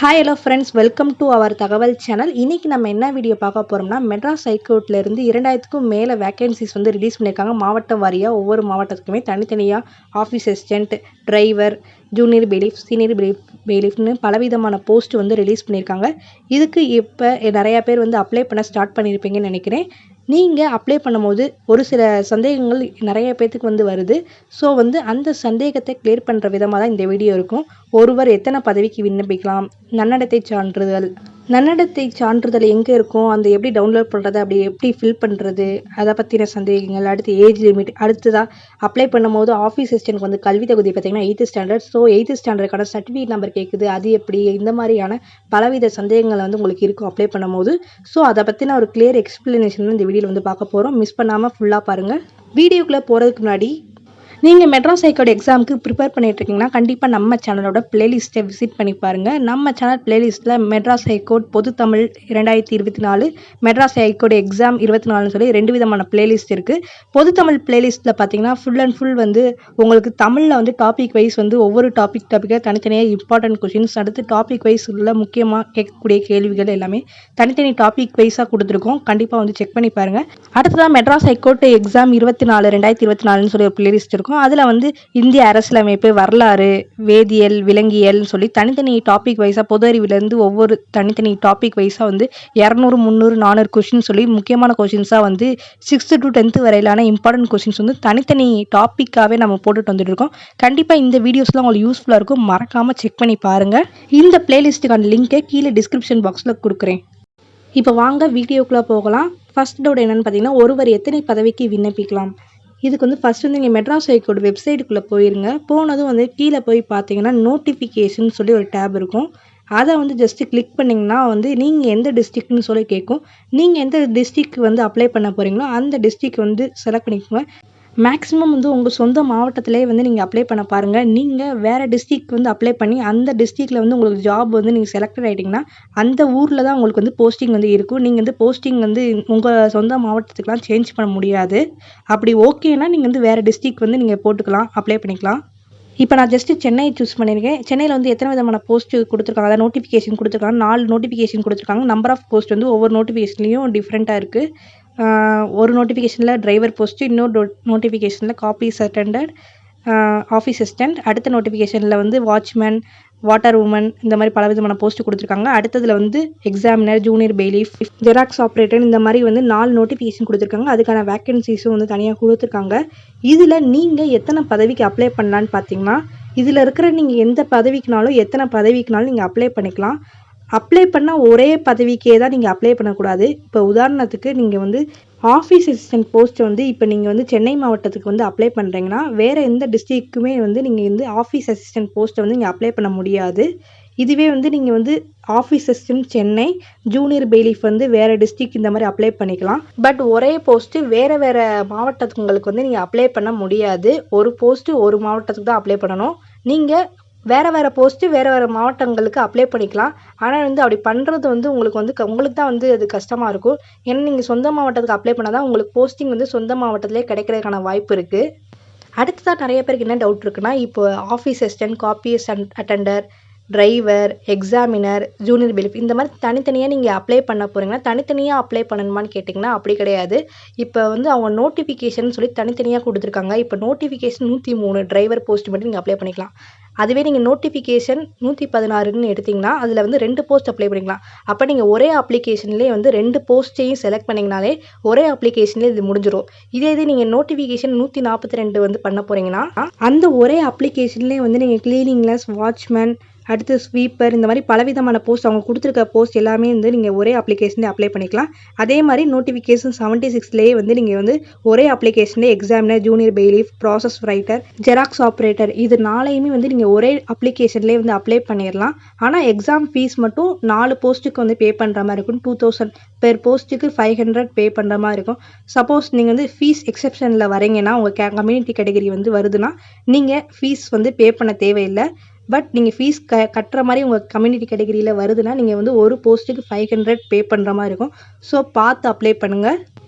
Hi hello friends, welcome to our தகவல் channel. இன்றைக்கி நம்ம என்ன வீடியோ பார்க்க போகிறோம்னா, மெட்ராஸ் ஹைகோர்ட்லேருந்து 2000க்கும் மேலே வேக்கன்சிஸ் வந்து ரிலீஸ் பண்ணியிருக்காங்க. மாவட்டம் வாரியாக ஒவ்வொரு மாவட்டத்துக்குமே தனித்தனியாக office assistant, driver, junior bailiff, senior பெயிலிஃப்னு பலவிதமான போஸ்ட் வந்து ரிலீஸ் பண்ணியிருக்காங்க. இதுக்கு இப்போ நிறையா பேர் வந்து அப்ளை பண்ண ஸ்டார்ட் பண்ணியிருப்பீங்கன்னு நினைக்கிறேன். நீங்கள் அப்ளை பண்ணும்போது ஒரு சில சந்தேகங்கள் நிறைய பேர்த்துக்கு வந்து வருது. ஸோ வந்து அந்த சந்தேகத்தை கிளியர் பண்ணுற விதமாக தான் இந்த வீடியோ இருக்கும். ஒருவர் எத்தனை பதவிக்கு விண்ணப்பிக்கலாம், நன்னடத்தை சான்றிதழ் எங்கே இருக்கும், அந்த எப்படி டவுன்லோட் பண்ணுறது, அப்படி எப்படி ஃபில் பண்ணுறது, அதை பற்றின சந்தேகங்கள். அடுத்து ஏஜ் லிமிட், அடுத்ததாக அப்ளை பண்ணும்போது ஆஃபீஸ் அசிஸ்டன்ட்க்கு வந்து கல்வி தகுதி பார்த்திங்கன்னா 8th ஸ்டாண்டர்ட். ஸோ 8th ஸ்டாண்டர்டுக்கான சர்டிஃபிகேட் நம்பர் கேட்குது, அது எப்படி, இந்த மாதிரியான பலவித சந்தேகங்கள் வந்து உங்களுக்கு இருக்கும் அப்ளை பண்ணும்போது. ஸோ அதை பற்றின ஒரு கிளியர் எக்ஸ்பிளனேஷன் இந்த வீடியோவில் வந்து பார்க்க போகிறோம். மிஸ் பண்ணாமல் ஃபுல்லாக பாருங்கள். வீடியோக்குள்ளே போகிறதுக்கு முன்னாடி நீங்கள் மெட்ராஸ் ஹைகோர்ட் எக்ஸாமுக்கு ப்ரிப்பேர் பண்ணிட்டுருக்கீங்கன்னா கண்டிப்பாக நம்ம சேனலோட பிளேலிஸ்ட்டை விசிட் பண்ணி பாருங்கள். நம்ம சேனல் பிளேலிஸ்ட்டில் மெட்ராஸ் ஹைகோர்ட் பொது தமிழ் 2024, மெட்ராஸ் ஹைகோர்ட் எக்ஸாம் 24ன்னு சொல்லி 2 விதமான பிளேலிஸ்ட் இருக்குது. பொது தமிழ் பிளேலிஸ்ட்டில் பார்த்தீங்கன்னா ஃபுல் அண்ட் ஃபுல் வந்து உங்களுக்கு தமிழில் வந்து டாபிக் வைஸ் வந்து ஒவ்வொரு டாப்பிக்காக தனித்தனியாக இம்பார்ட்டன்ட் கொஷின்ஸ், அடுத்து டாபிக் வைஸ் உள்ள முக்கியமாக கேட்கக்கூடிய கேள்விகள் எல்லாமே தனித்தனி டாபிக் வைஸாக கொடுத்துருக்கோம். கண்டிப்பாக வந்து செக் பண்ணி பாருங்கள். அடுத்ததான் மெட்ராஸ் ஹைகோர்ட் எக்ஸாம் 2024 சொல்லி ஒரு பிளேலிஸ்ட் இருக்கும். அதில் வந்து இந்திய அரசியலமைப்பு, வரலாறு, வேதியியல், விலங்கியல்னு சொல்லி தனித்தனி டாபிக் வைஸாக பொது அறிவிலேருந்து ஒவ்வொரு தனித்தனி டாபிக் வைஸாக வந்து 200, 300, 400 கொஷின் சொல்லி முக்கியமான கொஷின்ஸாக வந்து 6th to 10th வரையிலான இம்பார்ட்டன்ட் கொஷின்ஸ் வந்து தனித்தனி டாப்பிக்காகவே நம்ம போட்டுட்டு வந்துட்டு இருக்கோம். கண்டிப்பாக இந்த வீடியோஸ்லாம் உங்களுக்கு யூஸ்ஃபுல்லாக இருக்கும். மறக்காமல் செக் பண்ணி பாருங்கள். இந்த பிளேலிஸ்ட்டுக்கான லிங்கை கீழே டிஸ்கிரிப்ஷன் பாக்ஸில் கொடுக்குறேன். இப்போ வாங்க வீடியோக்குள்ளே போகலாம். ஃபர்ஸ்ட் டவுட் என்னென்னு பார்த்தீங்கன்னா, ஒருவர் எத்தனை பதவிக்கு விண்ணப்பிக்கலாம். இதுக்கு வந்து ஃபஸ்ட் வந்து நீங்கள் மெட்ராஸ் ஹைகோர்ட் வெப்சைட்டுக்குள்ளே போயிருங்க. போனதும் வந்து கீழே போய் பார்த்தீங்கன்னா நோட்டிஃபிகேஷன் சொல்லி ஒரு டேப் இருக்கும். அதை வந்து ஜஸ்ட்டு கிளிக் பண்ணிங்கன்னா வந்து நீங்கள் எந்த டிஸ்ட்ரிக்ட்னு சொல்லி கேட்கும். நீங்கள் எந்த டிஸ்ட்ரிக்ட் வந்து அப்ளை பண்ண போகிறீங்களோ அந்த டிஸ்ட்ரிக்ட் வந்து செலக்ட் பண்ணிக்கோங்க. மேக்ஸிமம் வந்து உங்கள் சொந்த மாவட்டத்திலே வந்து நீங்கள் அப்ளை பண்ண பாருங்கள். நீங்கள் வேறு டிஸ்ட்ரிக்ட் வந்து அப்ளை பண்ணி அந்த டிஸ்ட்ரிக்டில் வந்து உங்களுக்கு ஜாப் வந்து நீங்கள் செலக்டட் ஆகிட்டிங்கன்னா அந்த ஊரில் தான் உங்களுக்கு வந்து போஸ்டிங் வந்து இருக்கும். நீங்கள் வந்து போஸ்டிங் வந்து உங்கள் சொந்த மாவட்டத்துக்குலாம் சேஞ்ச் பண்ண முடியாது. அப்படி ஓகேனா நீங்கள் வந்து வேறு டிஸ்ட்ரிக்ட் வந்து நீங்கள் போட்டுக்கலாம், அப்ளை பண்ணிக்கலாம். இப்போ நான் ஜஸ்ட்டு சென்னை சூஸ் பண்ணியிருக்கேன். சென்னையில் வந்து எத்தனை விதமான போஸ்ட் கொடுத்துருக்காங்க, அதாவது நோட்டிஃபிகேஷன் கொடுத்துருக்காங்க. 4 நோட்டிஃபிகேஷன் கொடுத்துருக்காங்க. நம்பர் ஆஃப் போஸ்ட் வந்து ஒவ்வொரு நோட்டிஃபிகேஷன்லேயும் டிஃப்ரெண்ட்டாக இருக்குது. ஒரு நோட்டிஃபிகேஷனில் டிரைவர் போஸ்ட்டு, இன்னொரு நோட்டிஃபிகேஷனில் காப்பீஸ் அட்டெண்டட், ஆஃபீஸ் அசிஸ்டண்ட், அடுத்த நோட்டிஃபிகேஷனில் வந்து வாட்ச்மேன், வாட்டர் உமன், இந்த மாதிரி பல விதமான போஸ்ட்டு கொடுத்துருக்காங்க. அடுத்ததில் வந்து எக்ஸாமினர், ஜூனியர் பெயிலிஃப், ஜெராக்ஸ் ஆப்ரேட்டர், இந்த மாதிரி வந்து 4 நோட்டிஃபிகேஷன் கொடுத்துருக்காங்க. அதுக்கான வேக்கன்சிஸும் வந்து தனியாக கொடுத்துருக்காங்க. இதில் நீங்கள் எத்தனை பதவிக்கு அப்ளை பண்ணலான்னு பார்த்தீங்கன்னா, இதில் இருக்கிற நீங்கள் எந்த பதவிக்குனாலும் எத்தனை பதவிக்குனாலும் நீங்கள் அப்ளை பண்ணிக்கலாம். அப்ளை பண்ணால் ஒரே பதவிக்கே தான் நீங்கள் அப்ளை பண்ணக்கூடாது. இப்போ உதாரணத்துக்கு நீங்கள் வந்து ஆஃபீஸ் அசிஸ்டன்ட் போஸ்ட்டை வந்து இப்போ நீங்கள் வந்து சென்னை மாவட்டத்துக்கு வந்து அப்ளை பண்ணுறீங்கன்னா வேறு எந்த டிஸ்ட்ரிக்ட்டுமே வந்து நீங்கள் வந்து ஆஃபீஸ் அசிஸ்டன்ட் போஸ்ட்டை வந்து நீங்கள் அப்ளை பண்ண முடியாது. இதுவே வந்து நீங்கள் வந்து ஆஃபீஸ் அசிஸ்டன்ட் சென்னை, ஜூனியர் பெயிலிஃப் வந்து வேறு டிஸ்ட்ரிக்ட் இந்த மாதிரி அப்ளை பண்ணிக்கலாம். பட் ஒரே போஸ்ட்டு வேறு வேறு மாவட்டத்துங்களுக்கு வந்து நீங்கள் அப்ளை பண்ண முடியாது. ஒரு போஸ்ட்டு ஒரு மாவட்டத்துக்கு தான் அப்ளை பண்ணணும். நீங்கள் வேறு போஸ்ட்டு வேறு மாவட்டங்களுக்கு அப்ளை பண்ணிக்கலாம். ஆனால் வந்து அப்படி பண்ணுறது வந்து உங்களுக்கு தான் வந்து அது கஷ்டமாக இருக்கும். ஏன்னா நீங்கள் சொந்த மாவட்டத்துக்கு அப்ளை பண்ணால் தான் உங்களுக்கு போஸ்டிங் வந்து சொந்த மாவட்டத்திலே கிடைக்கிறதுக்கான வாய்ப்பு இருக்குது. அடுத்ததாக நிறைய பேருக்கு என்ன டவுட் இருக்குன்னா, இப்போ office assistant, copies attender, driver, examiner, junior பெயிலிஃப் இந்த மாதிரி தனித்தனியாக நீங்கள் அப்ளை பண்ண போகிறீங்கன்னா தனித்தனியாக அப்ளை பண்ணணுமான்னு கேட்டிங்கன்னா அப்படி கிடையாது. இப்போ வந்து அவங்க நோட்டிஃபிகேஷன் சொல்லி தனித்தனியாக கொடுத்துருக்காங்க. இப்போ நோட்டிஃபிகேஷன் 103 டிரைவர் போஸ்ட் மட்டும் நீங்கள் அப்ளை பண்ணிக்கலாம். அதுவே நீங்கள் நோட்டிஃபிகேஷன் 116ன்னு எடுத்திங்கன்னா அதில் வந்து 2 போஸ்ட் அப்ளை பண்ணிக்கலாம். அப்போ நீங்கள் ஒரே அப்ளிகேஷன்லேயே வந்து 2 போஸ்ட்டையும் செலக்ட் பண்ணிங்கனாலே ஒரே அப்ளிகேஷன்லேயே இது முடிஞ்சிடும். இது நீங்கள் நோட்டிஃபிகேஷன் 142 வந்து பண்ண போகிறீங்கன்னா அந்த ஒரே அப்ளிகேஷன்லேயே வந்து நீங்கள் கிளீனிங்லெஸ், வாட்ச்மேன், அடுத்து ஸ்வீப்பர், இந்த மாதிரி பலவிதமான போஸ்ட் அவங்க கொடுத்துருக்க போஸ்ட் எல்லாமே வந்து நீங்கள் ஒரே அப்ளிகேஷன்லேயே அப்ளை பண்ணிக்கலாம். அதே மாதிரி நோட்டிஃபிகேஷன் 76லேயே வந்து நீங்கள் வந்து ஒரே அப்ளிகேஷன்லேயே examiner, junior bailiff, process writer, xerox operator இது 4யுமே வந்து நீங்கள் ஒரே அப்ளிகேஷன்லேயே வந்து அப்ளை பண்ணிடலாம். ஆனால் எக்ஸாம் ஃபீஸ் மட்டும் 4 போஸ்ட்டுக்கு வந்து பே பண்ணுற மாதிரி இருக்கும். 2000 பெர் போஸ்ட்டுக்கு 500 பே பண்ணுற மாதிரி இருக்கும். சப்போஸ் நீங்கள் வந்து ஃபீஸ் எக்ஸெப்ஷனில் வரீங்கன்னா உங்கள் கம்யூனிட்டி கேட்டகரி வந்து வருதுன்னா நீங்கள் ஃபீஸ் வந்து பே பண்ண தேவையில்லை. பட் நீங்கள் ஃபீஸ் கட்டுற மாதிரி உங்கள் கம்யூனிட்டி கேட்டகரியில் வருதுன்னா நீங்கள் வந்து ஒரு போஸ்ட்டுக்கு 500 பே பண்ணுற மாதிரி இருக்கும். ஸோ பார்த்து அப்ளை பண்ணுங்கள்.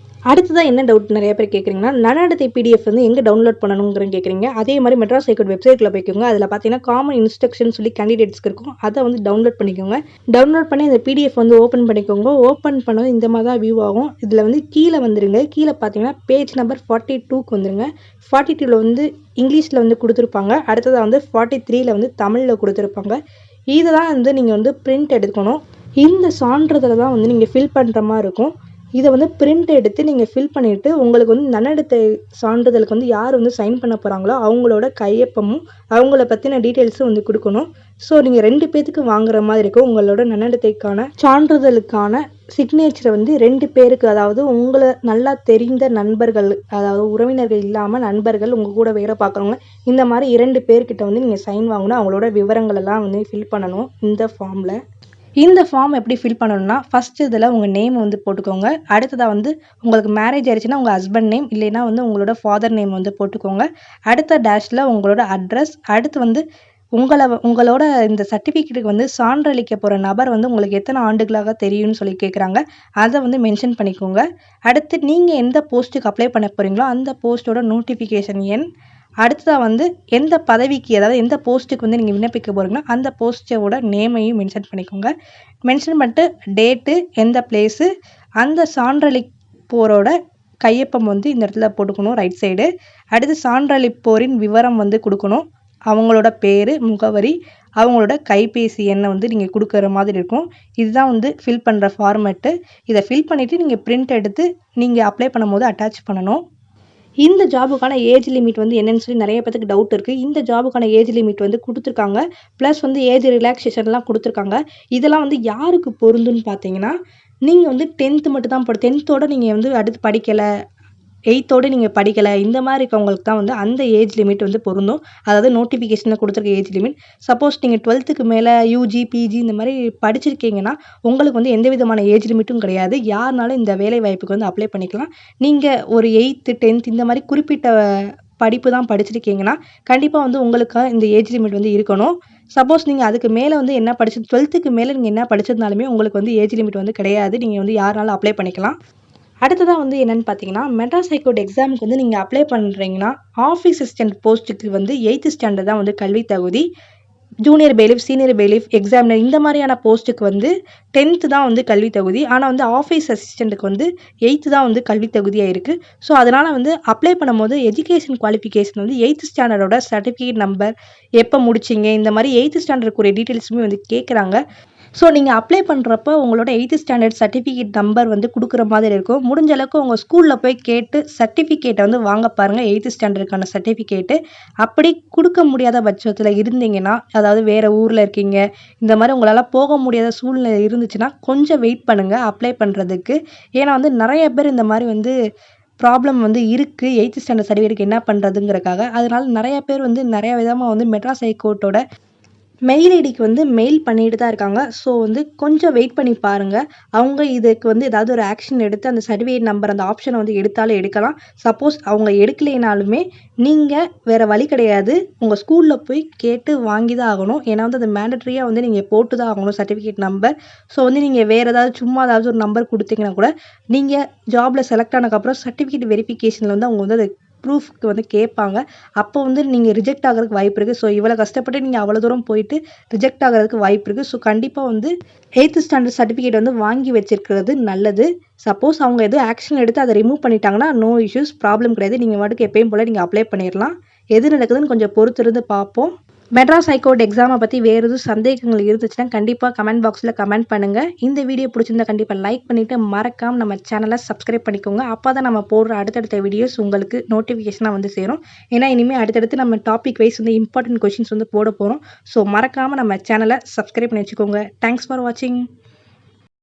அடுத்ததான் என்ன டவுட் நிறைய பேர் கேட்குறீங்கன்னா, நன்னடத்தை பிடிஎஃப் வந்து எங்கே டவுன்லோட் பண்ணணுங்கிறன்னு கேட்குறீங்க. அதே மாதிரி மெட்ராஸ் ஹைகோர்ட் வெப்சைட்டில் போய்க்கோங்க. அதில் பார்த்தீங்கன்னா காமன் இன்ஸ்ட்ரக்ஷன் சொல்லி கேண்டிடேட்ஸ்க்கு இருக்கும். அதை வந்து டவுன்லோட் பண்ணிக்கோங்க. டவுன்லோட் பண்ணி அந்த பிடிஎஃப் வந்து ஓப்பன் பண்ணிக்கோங்க. ஓப்பன் பண்ணது இந்த மாதிரி தான் வியூ ஆகும். இதில் வந்து கீழே வந்துருங்க. கீழே பார்த்தீங்கன்னா பேஜ் நம்பர் 42க்கு வந்துருங்க. 42ல் வந்து இங்கிலீஷில் வந்து கொடுத்துருப்பாங்க. அடுத்ததாக வந்து 43ல் வந்து தமிழில் கொடுத்துருப்பாங்க. இதை தான் வந்து நீங்கள் வந்து பிரிண்ட் எடுக்கணும். இந்த சான்றிதழை தான் வந்து நீங்கள் ஃபில் பண்ணுற மாதிரி இருக்கும். இதை வந்து பிரிண்ட் எடுத்து நீங்கள் ஃபில் பண்ணிவிட்டு உங்களுக்கு வந்து நன்னடத்தை சான்றிதழுக்கு வந்து யார் வந்து சைன் பண்ண போகிறாங்களோ அவங்களோட கையொப்பமும் அவங்கள பற்றின டீட்டெயில்ஸும் வந்து கொடுக்கணும். ஸோ நீங்கள் 2 பேத்துக்கு வாங்குற மாதிரி இருக்கும். உங்களோட நன்னடத்தைக்கான சான்றிதழுக்கான சிக்னேச்சரை வந்து 2 பேருக்கு, அதாவது உங்களை நல்லா தெரிந்த நண்பர்கள், அதாவது உறவினர்கள் இல்லாமல் நண்பர்கள், உங்கள் கூட வேலை பார்க்குறவங்க, இந்த மாதிரி 2 பேர்கிட்ட வந்து நீங்கள் சைன் வாங்கணும். அவங்களோட விவரங்கள் எல்லாம் வந்து ஃபில் பண்ணணும் இந்த ஃபார்மில். இந்த ஃபார்ம் எப்படி ஃபில் பண்ணணும்னா, ஃபஸ்ட்டு இதில் உங்கள் நேம் வந்து போட்டுக்கோங்க. அடுத்ததாக வந்து உங்களுக்கு மேரேஜ் ஆயிடுச்சுன்னா உங்கள் ஹஸ்பண்ட் நேம், இல்லைன்னா வந்து உங்களோட ஃபாதர் நேம் வந்து போட்டுக்கோங்க. அடுத்த டேஷில் உங்களோட அட்ரஸ், அடுத்து வந்து உங்களோட இந்த சர்டிஃபிகேட்டுக்கு வந்து சான்றளிக்க போகிற நபர் வந்து உங்களுக்கு எத்தனை ஆண்டுகளாக தெரியும்னு சொல்லி கேட்குறாங்க. அதை வந்து மென்ஷன் பண்ணிக்கோங்க. அடுத்து நீங்கள் எந்த போஸ்ட்டுக்கு அப்ளை பண்ண போகிறீங்களோ அந்த போஸ்ட்டோட நோட்டிஃபிகேஷன் எண், அடுத்ததாக வந்து எந்த பதவிக்கு, அதாவது எந்த போஸ்ட்டுக்கு வந்து நீங்கள் விண்ணப்பிக்க போகிறீங்களோ அந்த போஸ்ட்டோட நேமையும் மென்ஷன் பண்ணிக்கோங்க. மென்ஷன் பண்ணிட்டு டேட்டு, எந்த பிளேஸு, அந்த சான்றளிப்போரோட கையொப்பம் வந்து இந்த இடத்துல போட்டுக்கணும் ரைட் சைடு. அடுத்து சான்றளிப்போரின் விவரம் வந்து கொடுக்கணும். அவங்களோட பேர், முகவரி, அவங்களோட கைபேசி எண்ணை வந்து நீங்கள் கொடுக்குற மாதிரி இருக்கும். இதுதான் வந்து ஃபில் பண்ணுற ஃபார்மேட்டு. இதை ஃபில் பண்ணிவிட்டு நீங்கள் பிரிண்ட் எடுத்து நீங்கள் அப்ளை பண்ணும்போது அட்டாச் பண்ணணும். இந்த ஜாபுக்கான ஏஜ் லிமிட் வந்து என்னன்னு சொல்லி நிறைய பேருக்கு டவுட் இருக்குது. இந்த ஜாபுக்கான ஏஜ் லிமிட் வந்து கொடுத்துருக்காங்க. ப்ளஸ் வந்து ஏஜ் ரிலாக்ஸேஷன்லாம் கொடுத்துருக்காங்க. இதெல்லாம் வந்து யாருக்கு பொருந்துன்னு பார்த்தீங்கன்னா, நீங்கள் வந்து 10th மட்டும் தான் 10த்தோட நீங்கள் வந்து அடுத்து படிக்கலை, 8த்தோடு நீங்கள் படிக்கலை, இந்த மாதிரி இருக்கவங்களுக்கு தான் வந்து அந்த ஏஜ் லிமிட் வந்து பொருந்தும். அதாவது நோட்டிஃபிகேஷனில் கொடுத்துருக்க ஏஜ் லிமிட். சப்போஸ் நீங்கள் 12க்கு மேலே யூஜி, பிஜி இந்த மாதிரி படிச்சிருக்கீங்கன்னா உங்களுக்கு வந்து எந்த விதமான ஏஜ் லிமிட்டும் கிடையாது. யாருனாலும் இந்த வேலை வாய்ப்புக்கு வந்து அப்ளை பண்ணிக்கலாம். நீங்கள் ஒரு 8th, 10th இந்த மாதிரி குறிப்பிட்ட படிப்பு தான் படிச்சிருக்கீங்கன்னா கண்டிப்பாக வந்து உங்களுக்கு இந்த ஏஜ் லிமிட் வந்து இருக்கணும். சப்போஸ் நீங்கள் அதுக்கு மேலே வந்து என்ன 12க்கு மேலே நீங்கள் என்ன படிச்சிருந்தாலுமே உங்களுக்கு வந்து ஏஜ் லிமிட் வந்து கிடையாது. நீங்கள் வந்து யாருனாலும் அப்ளை பண்ணிக்கலாம். அடுத்ததாக வந்து என்னென்னு பார்த்தீங்கன்னா, மெட்ராஸ் ஹைகோர்ட் எக்ஸாமுக்கு வந்து நீங்கள் அப்ளை பண்ணுறீங்கன்னா ஆஃபீஸ் அசிஸ்டன்ட் போஸ்ட்டுக்கு வந்து 8th ஸ்டாண்டர்ட் தான் வந்து கல்வி தகுதி. ஜூனியர் பெயிலிஃப், சீனியர் பெயிலிஃப், எக்ஸாமினர் இந்த மாதிரியான போஸ்ட்டுக்கு வந்து 10th தான் வந்து கல்வி தகுதி. ஆனால் வந்து ஆஃபீஸ் அசிஸ்டண்ட்டுக்கு வந்து 8th தான் வந்து கல்வி தகுதியாக இருக்குது. ஸோ அதனால் வந்து அப்ளை பண்ணும்போது எஜுகேஷன் குவாலிஃபிகேஷன் வந்து 8th ஸ்டாண்டர்டோட சர்டிஃபிகேட் நம்பர், எப்போ முடிச்சிங்க, இந்த மாதிரி 8th ஸ்டாண்டர்டுக்குரிய டீட்டெயில்ஸுமே வந்து கேட்குறாங்க. ஸோ நீங்கள் அப்ளை பண்ணுறப்ப உங்களோட 8th ஸ்டாண்டர்ட் சர்டிஃபிகேட் நம்பர் வந்து கொடுக்குற மாதிரி இருக்கும். முடிஞ்ச அளவுக்கு உங்கள் ஸ்கூலில் போய் கேட்டு சர்டிஃபிகேட்டை வந்து வாங்க பாருங்கள். 8th ஸ்டாண்டர்டுக்கான certificate. அப்படி கொடுக்க முடியாத பட்சத்தில் இருந்தீங்கன்னா, அதாவது வேறு ஊரில் இருக்கீங்க, இந்த மாதிரி உங்களால் போக முடியாத சூழ்நிலை இருந்துச்சுன்னா கொஞ்சம் வெயிட் பண்ணுங்கள் அப்ளை பண்ணுறதுக்கு. ஏன்னா வந்து நிறைய பேர் இந்த மாதிரி வந்து ப்ராப்ளம் வந்து இருக்குது 8th ஸ்டாண்டர்ட் சர்டிஃபிகேட்டுக்கு என்ன பண்ணுறதுங்கிறக்காக. அதனால நிறைய பேர் வந்து நிறைய விதமாக வந்து மெட்ராஸ் ஹைகோர்ட்டோட மெயில் ஐடிக்கு வந்து மெயில் பண்ணிட்டு தான் இருக்காங்க. ஸோ வந்து கொஞ்சம் வெயிட் பண்ணி பாருங்கள். அவங்க இதுக்கு வந்து ஏதாவது ஒரு ஆக்ஷன் எடுத்து அந்த சர்டிஃபிகேட் நம்பர் அந்த ஆப்ஷனை வந்து எடுத்தாலும் எடுக்கலாம். சப்போஸ் அவங்க எடுக்கலைனாலுமே நீங்கள் வேறு வழி கிடையாது. உங்கள் ஸ்கூலில் போய் கேட்டு வாங்கி தான் ஆகணும். ஏன்னா வந்து அது மேண்டட்ரியாக வந்து நீங்கள் போட்டு தான் ஆகணும் சர்டிஃபிகேட் நம்பர். ஸோ வந்து நீங்கள் வேறு ஏதாவது சும்மா ஏதாவது ஒரு நம்பர் கொடுத்தீங்கன்னா கூட நீங்கள் ஜாபில் செலக்ட் ஆனதுக்கப்புறம் சர்டிஃபிகேட் வெரிஃபிகேஷனில் வந்து அவங்க வந்து அதை ப்ரூஃப்க்கு வந்து கேட்பாங்க. அப்போ வந்து நீங்கள் ரிஜெக்ட் ஆகிறதுக்கு வாய்ப்பு இருக்குது. ஸோ இவ்வளோ கஷ்டப்பட்டு நீங்கள் அவ்வளோ தூரம் போயிட்டு ரிஜெக்ட் ஆகிறதுக்கு வாய்ப்பு இருக்குது. ஸோ கண்டிப்பாக வந்து 8th ஸ்டாண்டர்ட் சர்டிஃபிகேட் வந்து வாங்கி வச்சிருக்கிறது நல்லது. சப்போஸ் அவங்க எதுவும் ஆக்ஷன் எடுத்து அதை ரிமூவ் பண்ணிட்டாங்கன்னா நோ இஷ்யூஸ், ப்ராப்ளம் கிடையாது. நீங்கள் வாட்டுக்கு எப்பயும் போல் நீங்கள் அப்ளை பண்ணிடலாம். எது நடக்குதுன்னு கொஞ்சம் பொறுத்திருந்து பார்ப்போம். மெட்ராஸ் ஹைகோர்ட் எக்ஸாமை பற்றி வேறு எதுவும் சந்தேகங்கள் இருந்துச்சுன்னா கண்டிப்பாக கமெண்ட் பாக்ஸில் கமெண்ட் பண்ணுங்கள். இந்த வீடியோ பிடிச்சிருந்தா கண்டிப்பாக லைக் பண்ணிவிட்டு மறக்காமல் நம்ம சேனலை சப்ஸ்கிரைப் பண்ணிக்கோங்க. அப்போ தான் நம்ம போடுற அடுத்தடுத்த வீடியோஸ் உங்களுக்கு நோட்டிஃபிகேஷனாக வந்து சேரும். ஏன்னா இனிமேல் அடுத்தடுத்து நம்ம டாபிக் வைஸ் வந்து இம்பார்ட்டன்ட் கொஷின்ஸ் வந்து போட போகிறோம். ஸோ மறக்காமல் நம்ம சேனலை சப்ஸ்கிரைப் பண்ணி வச்சுக்கோங்க. தேங்க்ஸ் ஃபார் வாட்சிங்.